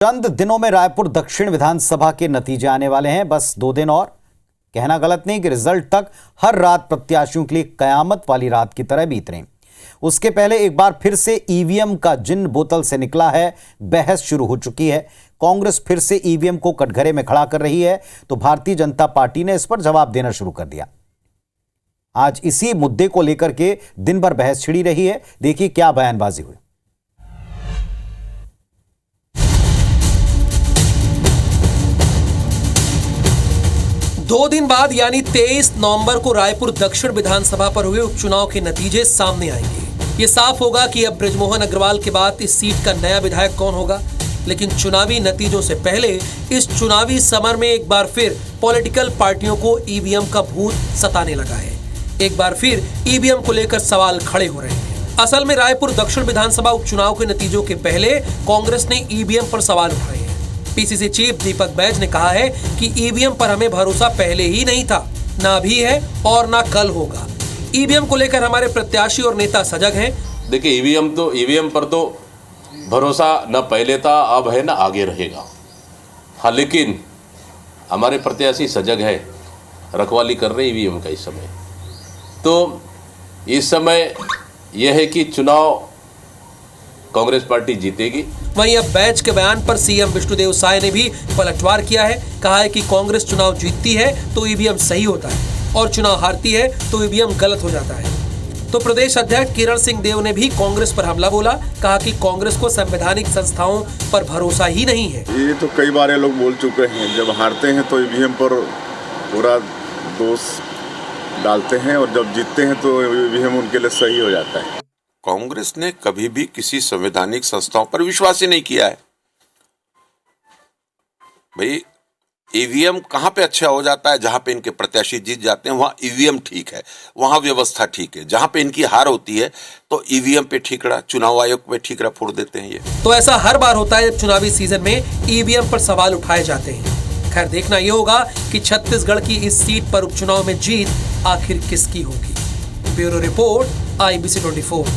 चंद दिनों में रायपुर दक्षिण विधानसभा के नतीजे आने वाले हैं। बस 2 दिन और। कहना गलत नहीं कि रिजल्ट तक हर रात प्रत्याशियों के लिए कयामत वाली रात की तरह बीत रही। उसके पहले एक बार फिर से ईवीएम का जिन बोतल से निकला है, बहस शुरू हो चुकी है। कांग्रेस फिर से ईवीएम को कटघरे में खड़ा कर रही है, तो भारतीय जनता पार्टी ने इस पर जवाब देना शुरू कर दिया। आज इसी मुद्दे को लेकर के दिन भर बहस छिड़ी रही है। देखिए क्या बयानबाजी हुई। 2 दिन बाद यानी 23 नवंबर को रायपुर दक्षिण विधानसभा पर हुए उपचुनाव के नतीजे सामने आएंगे। ये साफ होगा कि अब बृजमोहन अग्रवाल के बाद इस सीट का नया विधायक कौन होगा। लेकिन चुनावी नतीजों से पहले इस चुनावी समर में एक बार फिर पॉलिटिकल पार्टियों को ईवीएम का भूत सताने लगा है। एक बार फिर ईवीएम को लेकर सवाल खड़े हो रहे हैं। असल में रायपुर दक्षिण विधानसभा उपचुनाव के नतीजों के पहले कांग्रेस ने ईवीएम पर सवाल उठाए हैं। पीसीसी चीफ दीपक बैज ने कहा है कि ईवीएम पर हमें भरोसा पहले ही नहीं था, ना अभी है और ना कल होगा। ईवीएम को लेकर हमारे प्रत्याशी और नेता सजग हैं। देखिए ईवीएम पर तो भरोसा न पहले था, अब है ना आगे रहेगा। हाँ, लेकिन हमारे प्रत्याशी सजग है, रखवाली कर रहे ईवीएम का इस समय। तो इस समय यह है कि चुनाव कांग्रेस पार्टी जीतेगी। वहीं अब बैच के बयान पर सीएम विष्णुदेव साय ने भी पलटवार किया है। कहा है कि कांग्रेस चुनाव जीतती है तो ईवीएम सही होता है और चुनाव हारती है तो ईवीएम गलत हो जाता है। तो प्रदेश अध्यक्ष किरण सिंह देव ने भी कांग्रेस पर हमला बोला। कहा कि कांग्रेस को संवैधानिक संस्थाओं पर भरोसा ही नहीं है। ये तो कई बार लोग बोल चुके हैं, जब हारते हैं तो ईवीएम पर पूरा दोष डालते हैं और जब जीतते हैं तो ईवीएम उनके लिए सही हो जाता है। कांग्रेस ने कभी भी किसी संवैधानिक संस्थाओं पर विश्वास ही नहीं किया है। भाई ईवीएम कहां पे अच्छा हो जाता है? जहां पे इनके प्रत्याशी जीत जाते हैं वहां ईवीएम ठीक है, वहां व्यवस्था ठीक है। जहां पे इनकी हार होती है तो ईवीएम पे ठीकरा, चुनाव आयोग पे ठीकरा फोड़ देते हैं। ये तो ऐसा हर बार होता है जब चुनावी सीजन में ईवीएम पर सवाल उठाए जाते हैं। खैर, देखना यह होगा कि छत्तीसगढ़ की इस सीट पर उपचुनाव में जीत आखिर किसकी होगी। Bureau report, IBC 24।